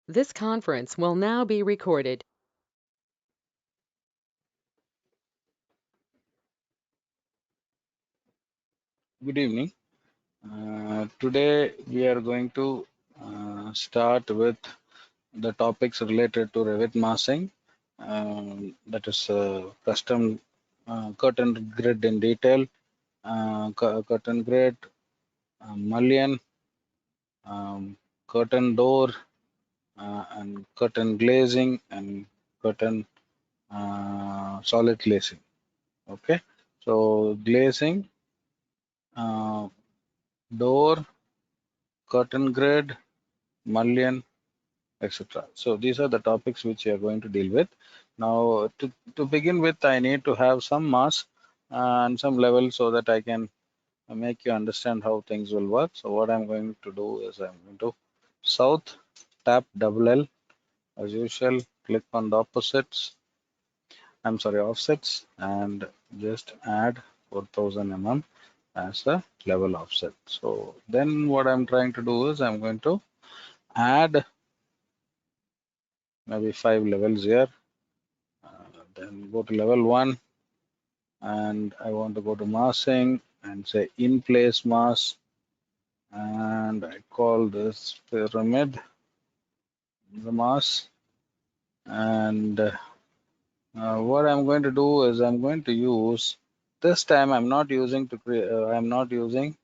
This conference will now be recorded. Good evening. Today we are going to start with the topics related to Revit massing, that is custom curtain grid in detail, curtain grid, mullion, curtain door, and curtain glazing and curtain solid glazing. Okay, so glazing, uh, door, curtain grid, mullion, etc. So these are the topics which we are going to deal with. Now, to begin with, I need to have some mass and some level so that I can make you understand how things will work. So what I'm going to do is I'm going to south, tap double L as usual, click on the offsets, and just add 4000 mm as a level offset. So then what I'm trying to do is I'm going to add maybe 5 levels here. Then go to level 1 and I want to go to massing and say in place mass, and I call this pyramid the mass. And what I'm going to do is I'm going to use, this time I'm not using to create I'm not using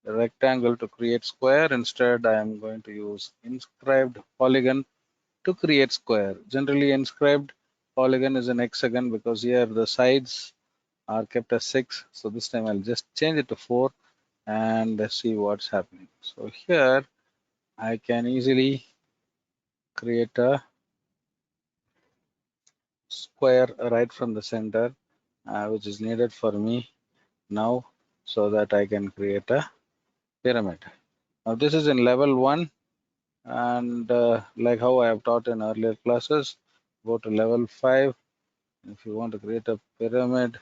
the rectangle to create square. Instead I am going to use inscribed polygon to create square. Generally inscribed polygon is an hexagon because here the sides are kept as 6. So this time I'll just change it to 4 and see what's happening. So here I can easily create a square right from the center, which is needed for me now, so that I can create a pyramid. Now this is in level 1, and like how I have taught in earlier classes, go to level 5 if you want to create a pyramid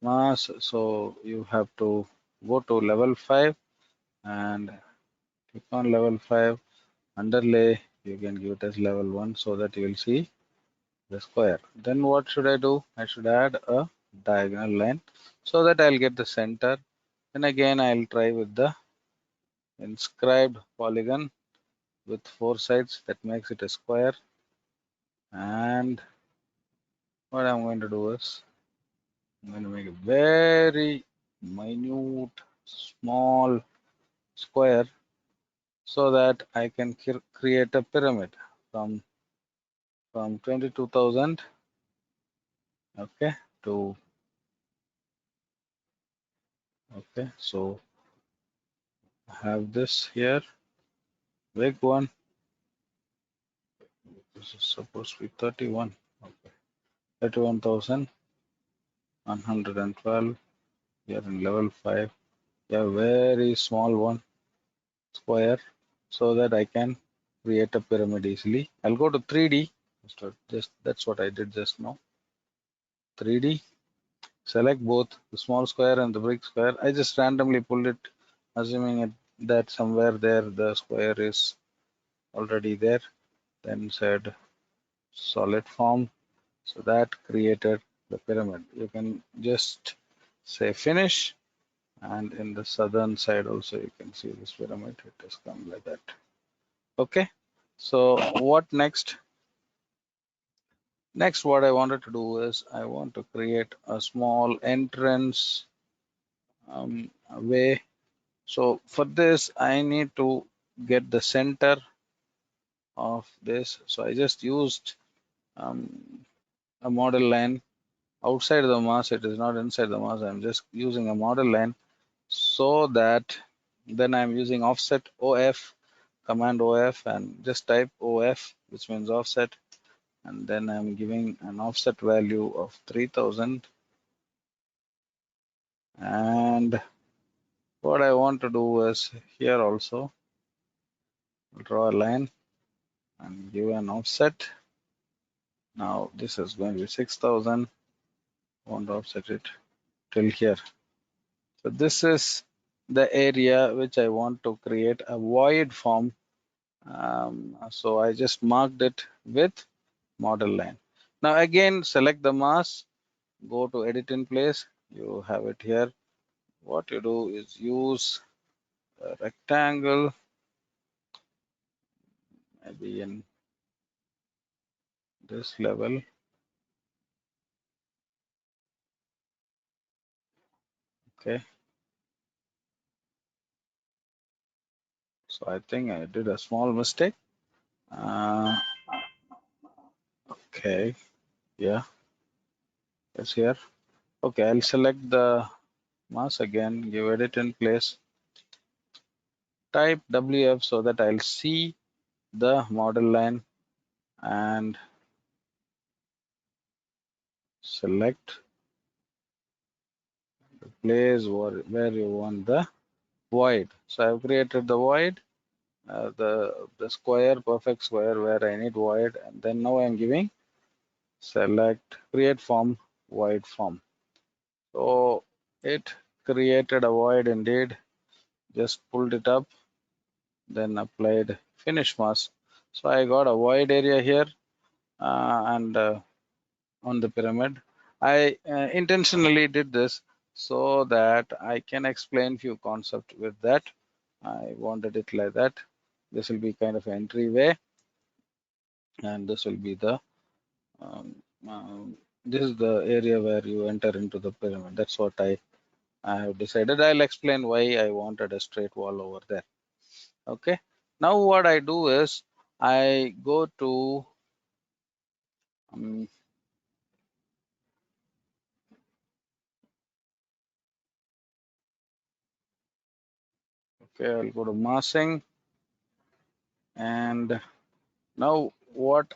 mass. So you have to go to level 5 and click on level 5, underlay, you can give it as level 1 so that you will see the square. Then what should I do? I should add a diagonal line so that I'll get the center. Then again I'll try with the inscribed polygon with 4 sides, that makes it a square. And what I'm going to do is I'm going to make a very minute small square so that I can create a pyramid from 22,000, okay, to, okay, so I have this here, big one. This is supposed to be 31, okay, 31,112 here in level 5. A very small one, square, so that I can create a pyramid easily. I'll go to 3D. Just that's what I did just now. 3D. Select both the small square and the big square. I just randomly pulled it, assuming that somewhere there the square is already there. Then said solid form. So that created the pyramid. You can just say finish, and in the southern side also you can see this pyramid. It has come like that. Okay, so what next? Next, what I wanted to do is I want to create a small entrance way. So for this, I need to get the center of this. So I just used a model line outside the mass. It is not inside the mass. I'm just using a model line so that then I'm using offset OF, command OF, and just type OF, which means offset. And then I'm giving an offset value of 3000. And what I want to do is here also draw a line and give an offset. Now this is going to be 6000. Want to offset it till here. So this is the area which I want to create a void form So I just marked it with model line. Now again, select the mass, go to edit in place. You have it here. What you do is use a rectangle, maybe in this level. Okay. So I think I did a small mistake. Uh, okay. Yeah, it's here. Okay, I'll select the mass again, give edit in place, type WF so that I'll see the model line and select the place where you want the void. So I've created the void, the square, perfect square where I need void, and then now I'm giving select create form void form. So it created a void indeed, just pulled it up, then applied finish mask. So I got a void area here and on the pyramid. I intentionally did this so that I can explain few concepts with that. I wanted it like that. This will be kind of an entryway, and this will be the um, this is the area where you enter into the pyramid. That's what I have decided. I'll explain why I wanted a straight wall over there. Okay. Now what I do is I go to um, okay, I'll go to massing, and now what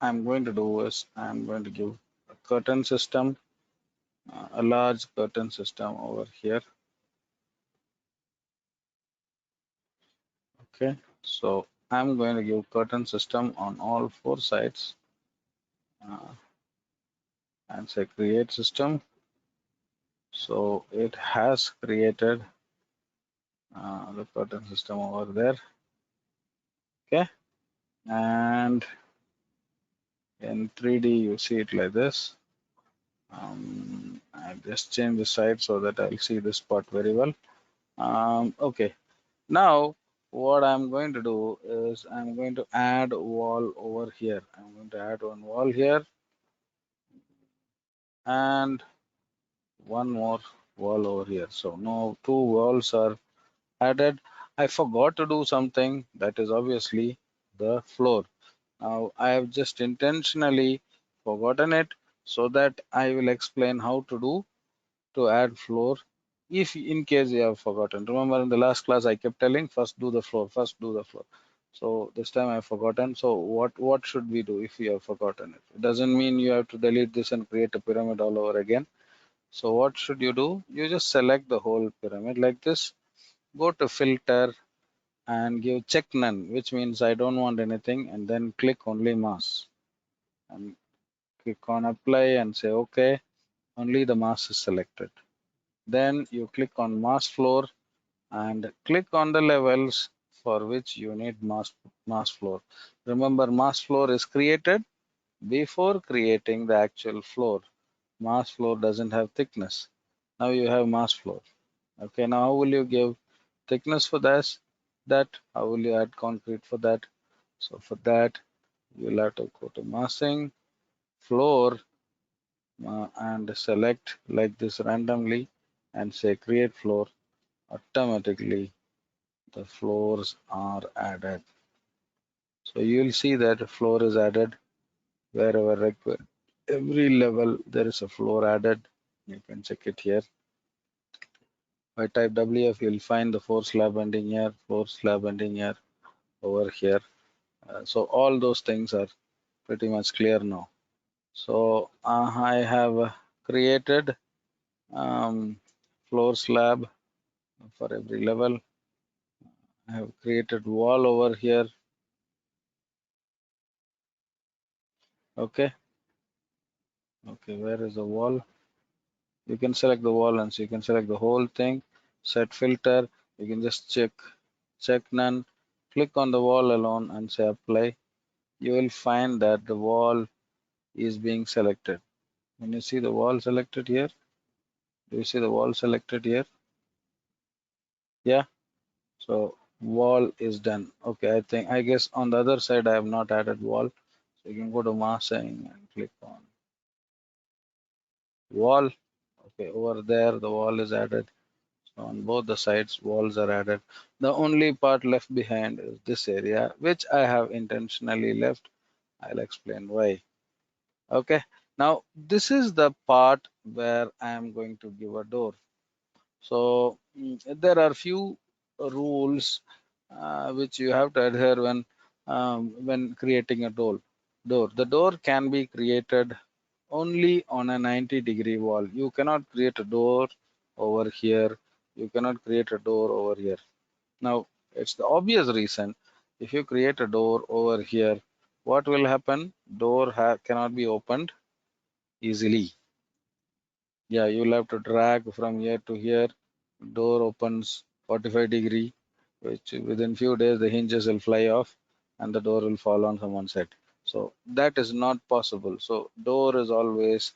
I'm going to do is I'm going to give a curtain system, a large curtain system over here. Okay, so I'm going to give curtain system on all four sides uh, and say create system. So it has created the curtain system over there. Okay, and in 3D you see it like this. I just change the side so that I'll see this part very well. Okay, now what I'm going to do is I'm going to add wall over here. I'm going to add one wall here and one more wall over here. So now two walls are added. I forgot to do something, that is obviously the floor. Now I have just intentionally forgotten it so that I will explain how to do to add floor if in case you have forgotten. Remember in the last class I kept telling first do the floor, first do the floor. So this time I've forgotten. So what should we do if you have forgotten it? It doesn't mean you have to delete this and create a pyramid all over again. So what should you do? You just select the whole pyramid like this. Go to filter and give check none, which means I don't want anything, and then click only mass and click on apply and say okay. Only the mass is selected. Then you click on mass floor and click on the levels for which you need mass floor. Remember, mass floor is created before creating the actual floor. Mass floor doesn't have thickness. Now you have mass floor. Okay, now how will you give thickness for this? That how will you add concrete for that? So for that you'll have to go to massing, floor, and select like this randomly and say create floor. Automatically the floors are added. So you'll see that a floor is added wherever required. Every level there is a floor added. You can check it here. If I type WF, you'll find the four slab ending here, four slab ending here, over here. So all those things are pretty much clear now. So I have created floor slab for every level. I have created wall over here. Okay. Okay, where is the wall? You can select the wall and so you can select the whole thing. Set filter. You can just check none. click on the wall alone and say apply, you will find that the wall is being selected. When you see the wall selected here, do you see the wall selected here? Yeah. So wall is done. Okay, I guess on the other side I have not added wall. So you can go to massing and click on wall. Okay, over there the wall is added. So on both the sides walls are added. The only part left behind is this area, which I have intentionally left. I'll explain why. Okay, now this is the part where I am going to give a door. So there are few rules which you have to adhere when creating a door. The door can be created only on a 90-degree wall. You cannot create a door over here. You cannot create a door over here. Now, it's the obvious reason. If you create a door over here, what will happen? Door cannot be opened easily. Yeah, you'll have to drag from here to here. Door opens 45-degree, which within few days the hinges will fly off and the door will fall on someone's head. So that is not possible. So door is always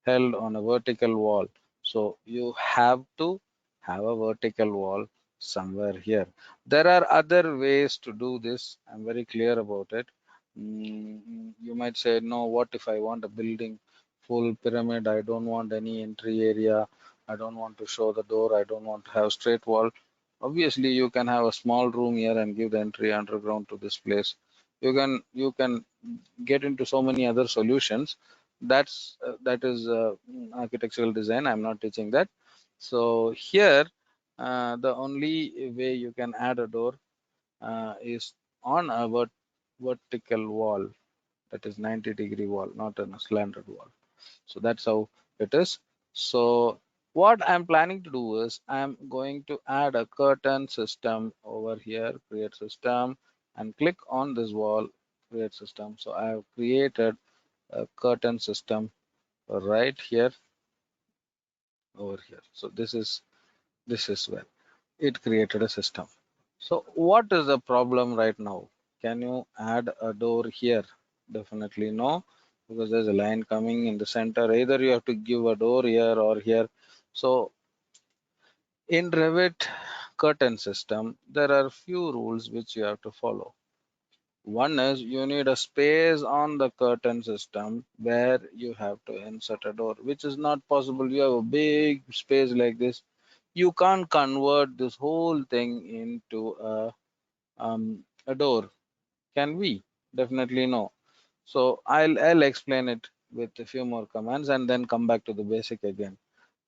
held on a vertical wall. So you have to have a vertical wall somewhere here. There are other ways to do this. I'm very clear about it. You might say, no, what if I want a building full pyramid? I don't want any entry area. I don't want to show the door. I don't want to have straight wall. Obviously, you can have a small room here and give the entry underground to this place. You can get into so many other solutions. That is architectural design. I'm not teaching that. So here the only way you can add a door is on a vertical wall, that is 90-degree wall, not on a slanted wall. So that's how it is. So what I'm planning to do is I'm going to add a curtain system over here, create system, and click on this wall, create system. So I have created a curtain system right here, over here. So this is where it created a system. So what is the problem right now? Can you add a door here? Definitely no, because there's a line coming in the center. Either you have to give a door here or here. So in Revit curtain system, there are few rules which you have to follow. One is you need a space on the curtain system where you have to insert a door, which is not possible. You have a big space like this. You can't convert this whole thing into a door. Can we? Definitely no. So I'll explain it with a few more commands and then come back to the basic again.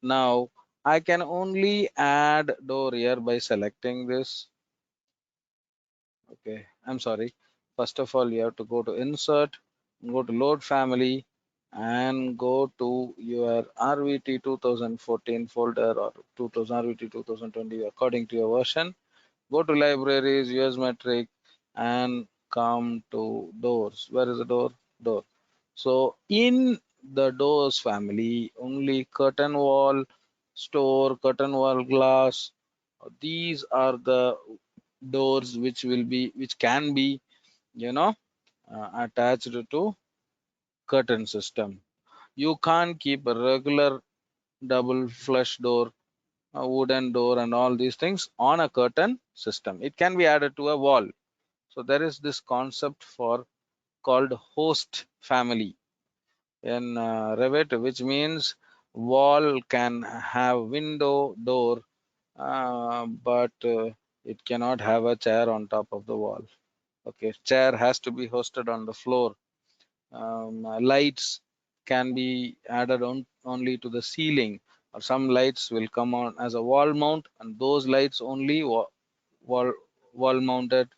Now I can only add door here by selecting this. Okay, I'm sorry. First of all, you have to go to insert, go to load family, and go to your RVT 2014 folder or 2000 RVT 2020 according to your version. Go to libraries, use metric, and come to doors. Where is the door? Door. So in the doors family, only curtain wall, store, curtain wall glass. These are the doors which can be, you know, attached to curtain system. You can't keep a regular double flush door, a wooden door, and all these things on a curtain system. It can be added to a wall. So there is this concept for called host family in Revit, which means wall can have window, door, but it cannot have a chair on top of the wall. Okay, chair has to be hosted on the floor. Lights can be added on only to the ceiling, or some lights will come on as a wall mount, and those lights only wall wall mounted.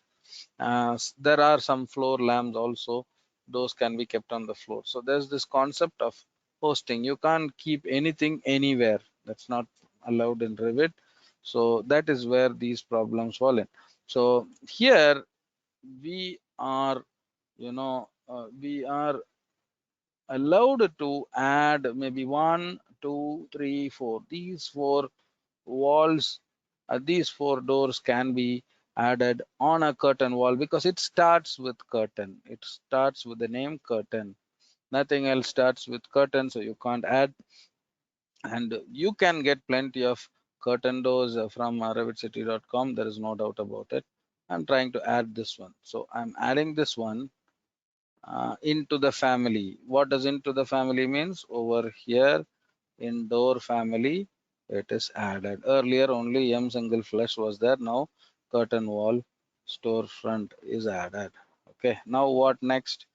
There are some floor lamps also, those can be kept on the floor. So there's this concept of hosting. You can't keep anything anywhere. That's not allowed in Revit. So that is where these problems fall in. So here we are, we are allowed to add maybe one, two, three, four. These four walls, these four doors can be added on a curtain wall because it starts with curtain. It starts with the name curtain. Nothing else starts with curtain, so you can't add. And you can get plenty of curtain doors from revitcity.com. There is no doubt about it. I'm trying to add this one. So I'm adding this one into the family. What does into the family means? Over here, indoor family, it is added. Earlier, only M single flush was there. Now, curtain wall storefront is added. Okay, now what next?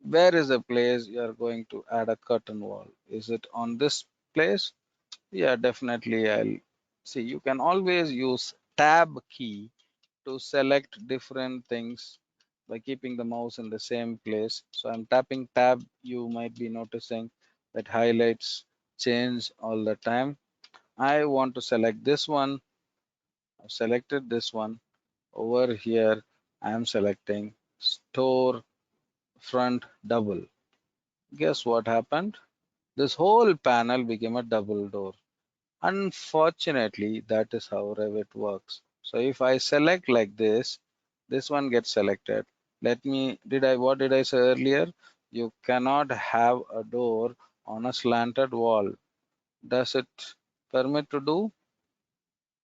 Where is the place you are going to add a curtain wall? Is it on this place? Yeah, definitely. I'll see. You can always use tab key to select different things by keeping the mouse in the same place. So I'm tapping tab. You might be noticing that highlights change all the time. I want to select this one. I've selected this one. Over here, I'm selecting store front double. Guess what happened? This whole panel became a double door. Unfortunately, that is how Revit works. So if I select like this one gets selected. What did I say earlier? You cannot have a door on a slanted wall. Does it permit to do?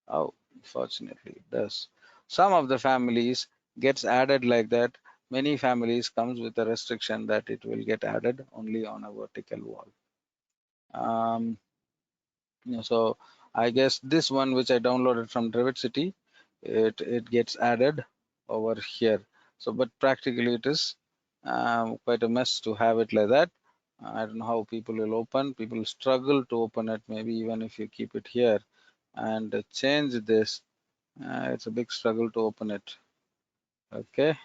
Oh, fortunately it does. Some of the families gets added like that. Many families comes with a restriction that it will get added only on a vertical wall. So I guess this one which I downloaded from Revit City, it gets added over here. So, but practically it is quite a mess to have it like that. I don't know how people will open. People struggle to open it. Maybe even if you keep it here and change this, it's a big struggle to open it. Okay.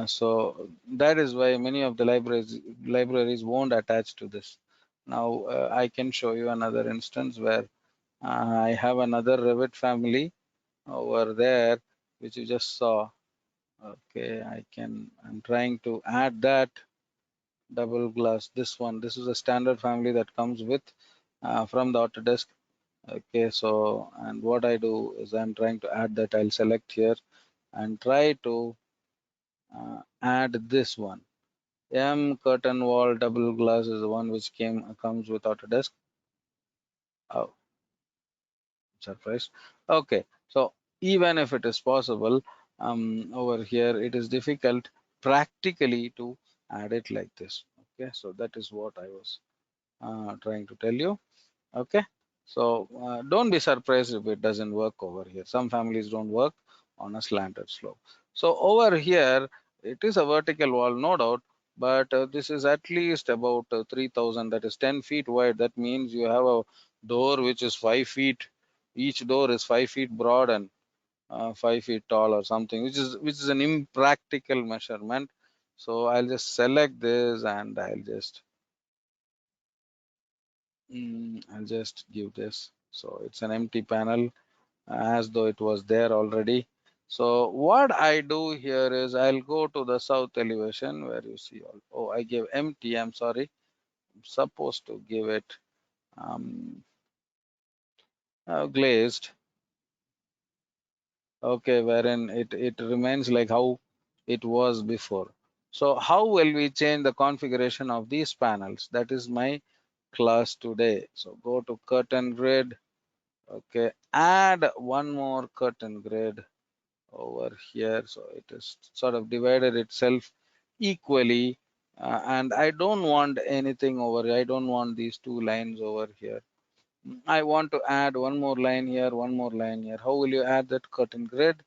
So that is why many of the libraries won't attach to this. Now I can show you another instance where I have another Revit family over there, which you just saw. Okay, I'm trying to add that double glass. This is a standard family that comes with from the Autodesk. Okay, so, and what I do is I'm trying to add that. I'll select here and try to add this one. M curtain wall double glass is the one which comes with Autodesk. Oh, surprise. Okay, so even if it is possible, over here it is difficult practically to add it like this. Okay, so that is what I was trying to tell you. Okay, so don't be surprised if it doesn't work over here. Some families don't work on a slanted slope. So over here it is a vertical wall, no doubt, but this is at least about 3000, that is 10 feet wide. That means you have a door which is 5 feet. Each door is 5 feet broad and 5 feet tall or something, which is an impractical measurement. So I'll just select this and I'll just give this. So it's an empty panel as though it was there already. So what I do here is I'll go to the south elevation where you see all. Oh, I gave empty. I'm sorry. I'm supposed to give it um, glazed. Okay, wherein it remains like how it was before. So how will we change the configuration of these panels? That is my class today. So go to curtain grid. Okay, add one more curtain grid over here. So it is sort of divided itself equally. And I don't want anything over here. I don't want these two lines over here. I want to add one more line here, one more line here. How will you add that curtain grid?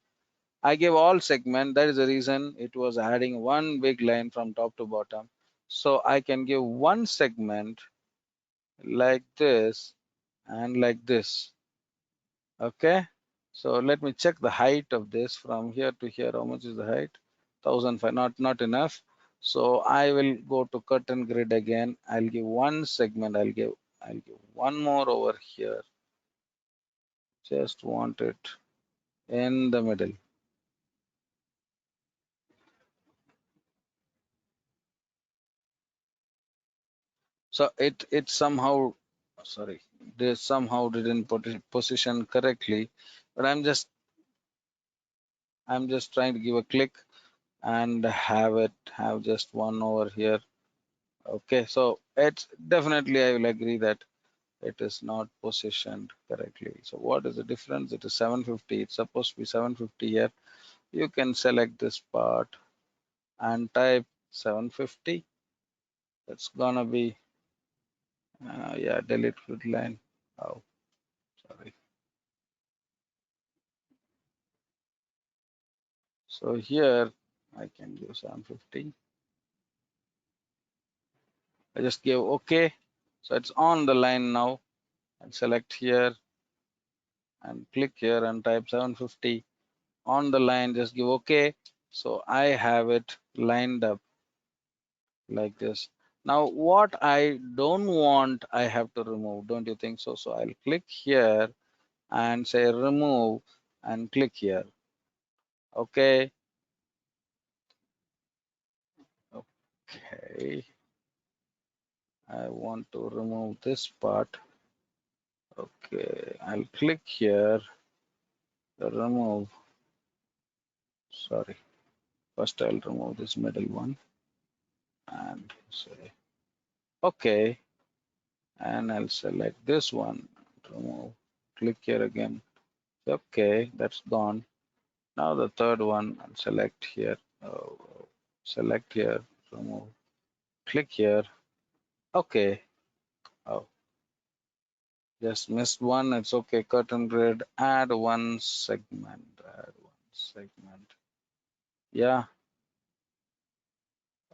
I gave all segment. That is the reason it was adding one big line from top to bottom. So I can give one segment like this and like this. Okay. So let me check the height of this from here to here. How much is the height? 1005. Not enough. So I will go to curtain grid again. I'll give one segment. I'll give one more over here. Just want it in the middle. So it somehow, sorry, they somehow didn't put it position correctly, but I'm just I'm just trying to give a click and have just one over here. Okay, so it's definitely, I will agree that it is not positioned correctly. So what is the difference? It is 750. It's supposed to be 750 here. You can select this part and type 750. That's gonna be yeah, delete grid line. Oh, sorry. So here I can give 750. I just give OK. So it's on the line now. And select here and click here and type 750 on the line. Just give OK. So I have it lined up like this. Now what I don't want, I have to remove. Don't you think so? So I'll click here and say remove and click here. Okay. Okay. I want to remove this part. Okay. I'll click here, remove. Sorry. First I'll remove this middle one and say okay. And I'll select this one, remove. Click here again. Okay, that's gone. Now the third one, I'll select here, select here, remove, click here. Okay, oh, just missed one. It's okay. Curtain grid, add one segment, add one segment. Yeah.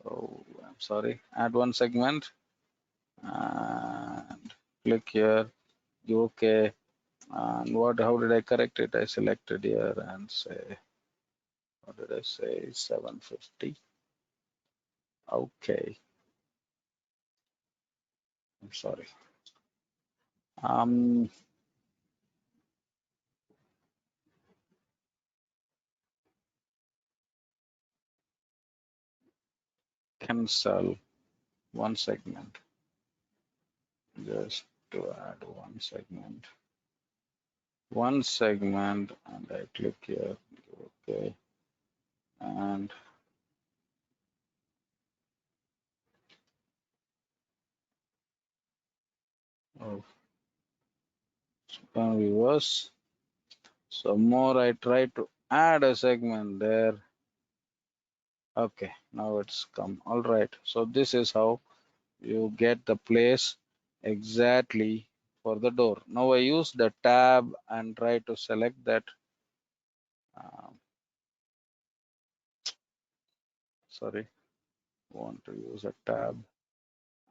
Oh, I'm sorry. Add one segment and click here. Do okay. And what? How did I correct it? I selected here and say, what did I say? 750. Okay. I'm sorry. Um, cancel one segment. Just to add one segment. One segment, and I click here. Okay. And oh, it's gonna be worse. So more I try to add a segment there. Okay, now it's come. All right. So this is how you get the place exactly for the door. Now I use the tab and try to select that. Um, sorry, want to use a tab.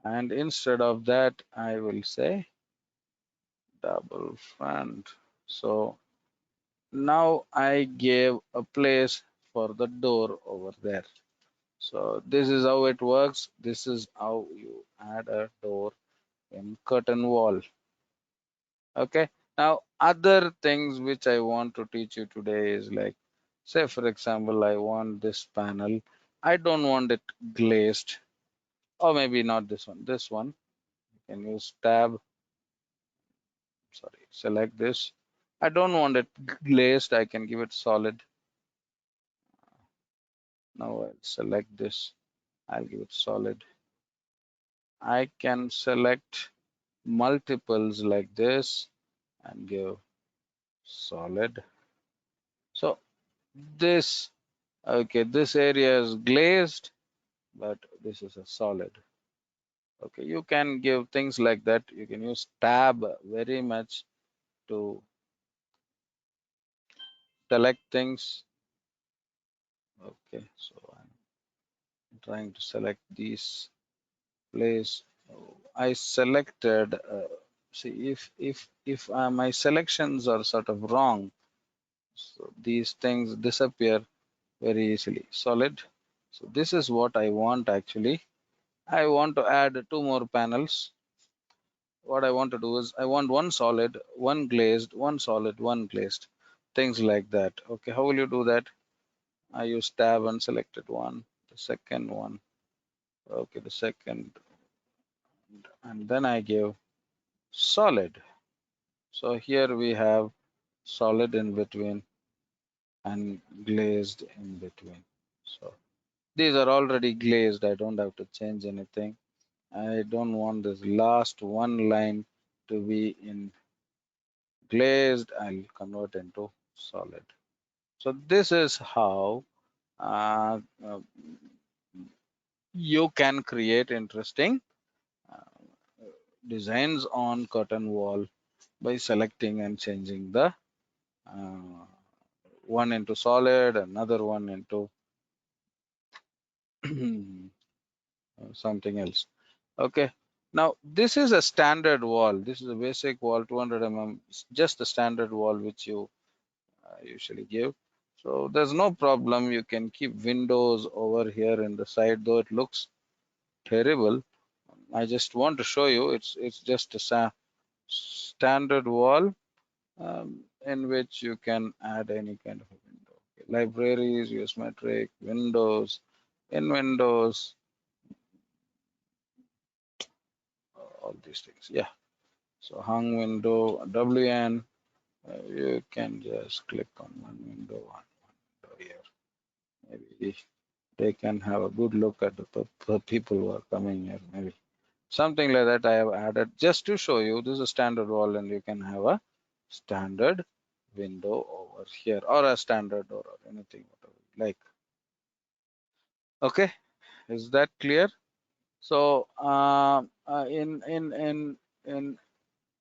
And instead of that, I will say double front. So now I gave a place for the door over there. So this is how it works. This is how you add a door in curtain wall. Okay. Now other things which I want to teach you today is like, say for example, I want this panel. I don't want it glazed, or maybe not this one. This one. You can use tab. Sorry, select this. I don't want it glazed. I can give it solid. Now I'll select this. I'll give it solid. I can select multiples like this and give solid. So this, okay, this area is glazed, but this is a solid. Okay, you can give things like that. You can use tab very much to select things. Okay, so I'm trying to select these place. I selected. See, if my selections are sort of wrong, so these things disappear very easily. Solid. So this is what I want actually. I want to add two more panels. What I want to do is I want one solid, one glazed, one solid, one glazed. Things like that. Okay, how will you do that? I use tab and selected one, the second one. Okay, the second, and then I give solid. So here we have solid in between. and glazed in between. So these are already glazed. I don't have to change anything. I don't want this last one line to be in glazed. I'll convert into solid. So this is how uh, uh, you can create interesting uh, designs on curtain wall by selecting and changing the uh, one into solid, another one into something else. Okay. Now this is a standard wall. This is a basic wall, 200 mm, just the standard wall which you usually give. So there's no problem. You can keep windows over here in the side, though it looks terrible. I just want to show you it's just a standard wall in which you can add any kind of a window. Okay. Libraries, use metric, windows, in windows, all these things. Yeah. So hung window, WN, you can just click on one window here. Maybe they can have a good look at the people who are coming here. Maybe something like that I have added just to show you. This is a standard wall, and you can have a standard window over here, or a standard door, or anything whatever you like. Okay, is that clear? So in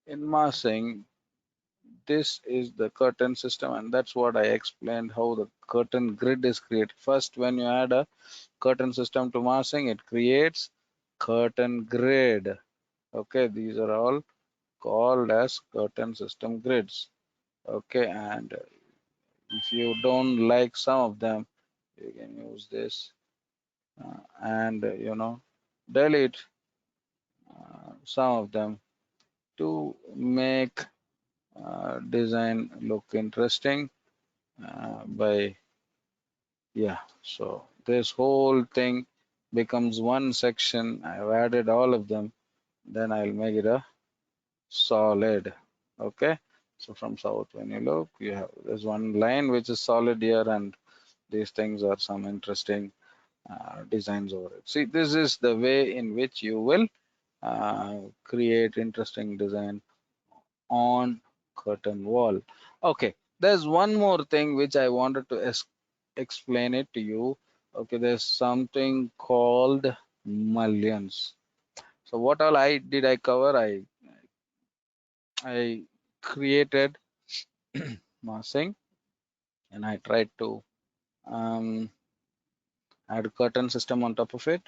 massing, this is the curtain system, and that's what I explained how the curtain grid is created. First, when you add a curtain system to massing, it creates curtain grid. Okay, these are all called as curtain system grids. Okay, and if you don't like some of them, you can use this and delete some of them to make design look interesting by yeah. So this whole thing becomes one section. I've added all of them, then I'll make it a solid. Okay, so from south, when you look, you have there's one line which is solid here, and these things are some interesting designs over it. See, this is the way in which you will create interesting design on curtain wall. Okay, there's one more thing which I wanted to explain it to you. Okay, there's something called mullions. So what all I cover? I created massing, and I tried to um, add a curtain system on top of it.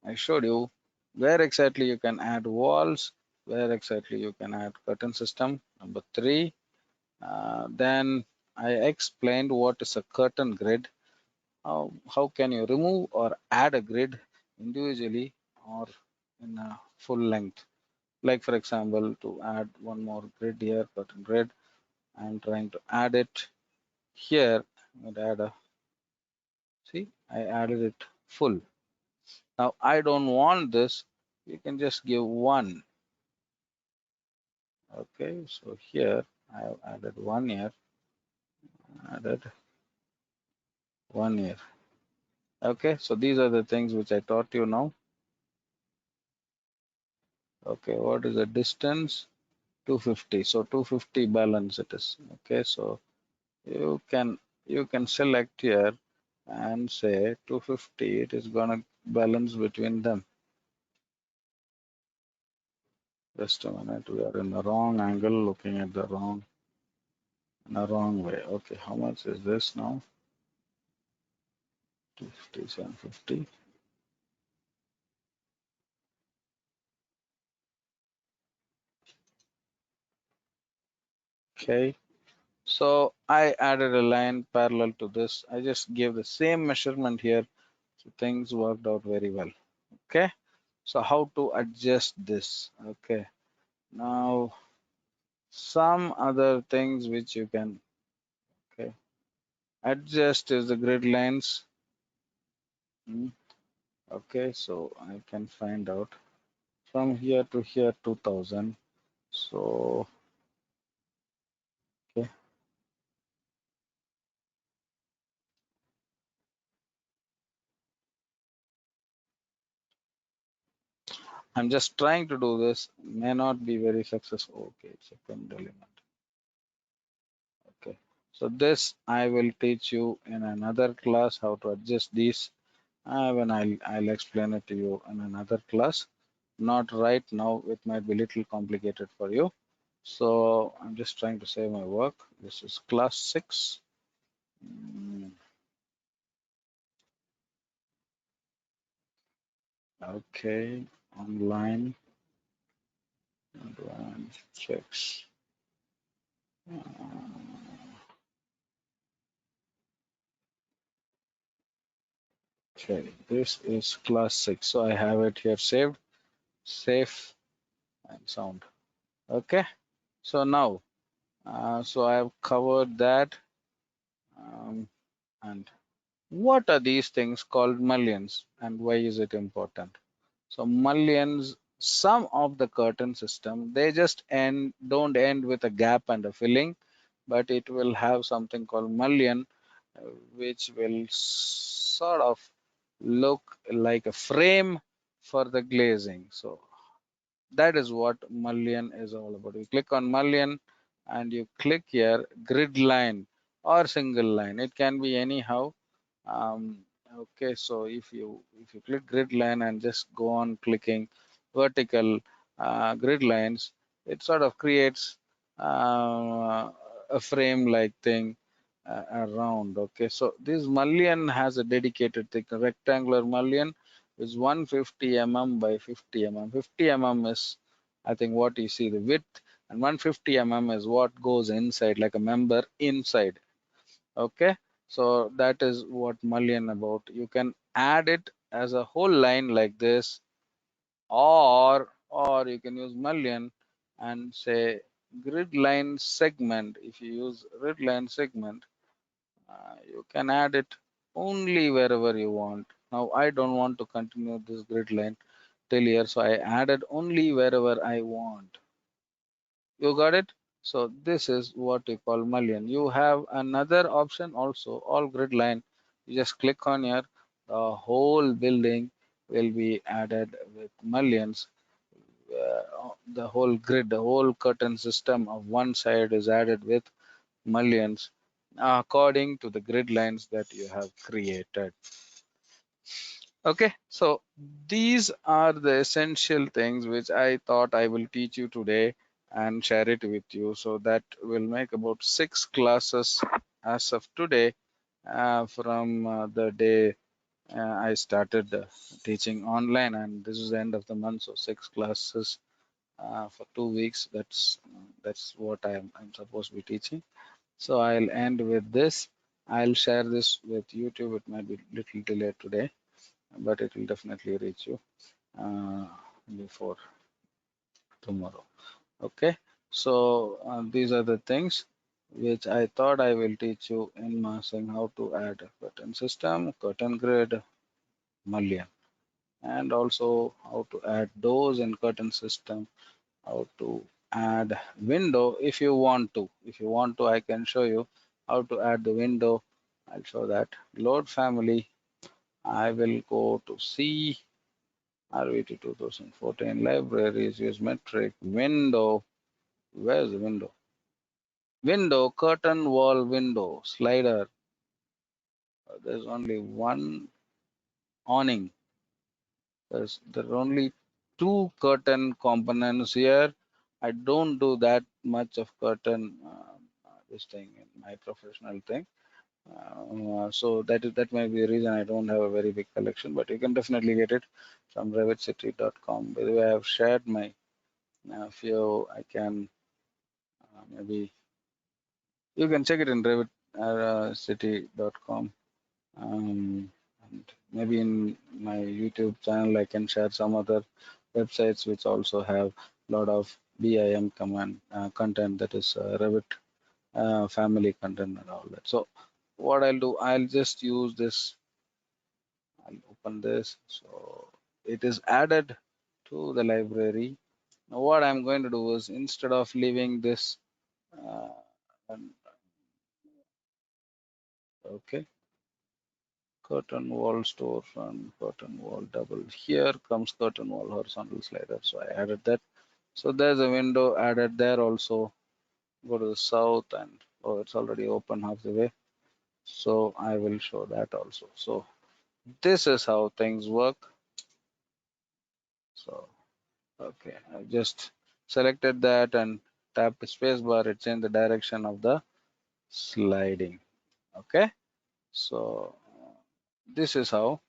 I showed you where exactly you can add walls, where exactly you can add curtain system. Number three, then I explained what is a curtain grid. How can you remove or add a grid individually or in a full length? Like for example, to add one more grid here, curtain grid, I'm trying to add it here. I'm going to add a, see, I added it full. Now I don't want this. You can just give one. Okay, so here I have added 1 year, added 1 year. Okay, so these are the things which I taught you now. Okay, what is the distance? 250. So 250 balance it is. Okay, so you can select here and say 250. It is gonna balance between them. Just a minute. We are in the wrong angle, looking at the wrong way. Okay, how much is this now? 250, 750. Okay. So I added a line parallel to this. I just gave the same measurement here. So things worked out very well. Okay. So how to adjust this? Okay. Now some other things which you can okay adjust is the grid lines. Okay. So I can find out from here to here 2000. So okay. I'm just trying to do this, may not be very successful. Okay, it's a pinned element. Okay, so this I will teach you in another class how to adjust these. When I'll explain it to you in another class. Not right now, it might be little complicated for you. So I'm just trying to save my work. This is class 6. Mm, Okay, online advanced checks. Okay, this is class 6. So I have it here saved, safe and sound. Okay, so now, so I've covered that. And what are these things called mullions and why is it important? So mullions, some of the curtain system, they just don't end with a gap and a filling, but it will have something called mullion, which will sort of look like a frame for the glazing. So that is what mullion is all about. You click on mullion and you click here grid line or single line. It can be anyhow. um, okay, so if you click grid line and just go on clicking vertical grid lines, it sort of creates a frame like thing around. Okay, so this mullion has a dedicated thing, a rectangular mullion is 150 mm by 50 mm. 50 mm is, I think, what you see the width, and 150 mm is what goes inside, like a member inside. Okay, so that is what mullion about. You can add it as a whole line like this, or you can use mullion and say grid line segment. If you use grid line segment, you can add it only wherever you want. Now I don't want to continue this grid line till here, so I added only wherever I want. You got it? So this is what you call mullion. You have another option also, all grid line. You just click on here, the whole building will be added with mullions. The whole grid, the whole curtain system of one side is added with mullions according to the grid lines that you have created. Okay, so these are the essential things which I thought I will teach you today and share it with you. So that will make about 6 classes as of today, from the day I started teaching online, and this is the end of the month. So 6 classes for 2 weeks. That's what I'm supposed to be teaching. So I'll end with this. I'll share this with YouTube. It might be little delayed today, but it will definitely reach you uh, before tomorrow. Okay, so these are the things which I thought I will teach you in massing: how to add a curtain system, curtain grid, mullion, and also how to add doors in curtain system, how to add window if you want to. If you want to, I can show you how to add the window. I'll show that. Load family. I will go to C RVT 2014 libraries, use metric window. Where's the window? Window, curtain wall window, slider. There's only one awning. There are only two curtain components here. I don't do that much of curtain this thing in my professional thing. So that might be the reason I don't have a very big collection, but you can definitely get it from revitcity.com. By the way, I have shared my few. I can maybe you can check it in revitcity.com. And maybe in my YouTube channel, I can share some other websites which also have a lot of BIM command content, that is Revit family content and all that. So what I'll do, I'll just use this. I'll open this. So it is added to the library. Now what I'm going to do is, instead of leaving this, uh, and- okay, curtain wall storefront, curtain wall double. Here comes curtain wall horizontal slider. So I added that. So there's a window added there also. Go to the south and oh, it's already open half the way. So I will show that also. So this is how things work. So okay, I just selected that and tapped the space bar. It changed the direction of the sliding. Okay, so this is how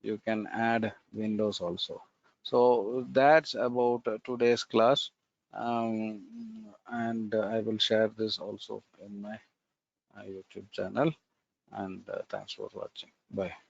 you can add windows also. So that's about today's class, and I will share this also in my YouTube channel. And thanks for watching. Bye.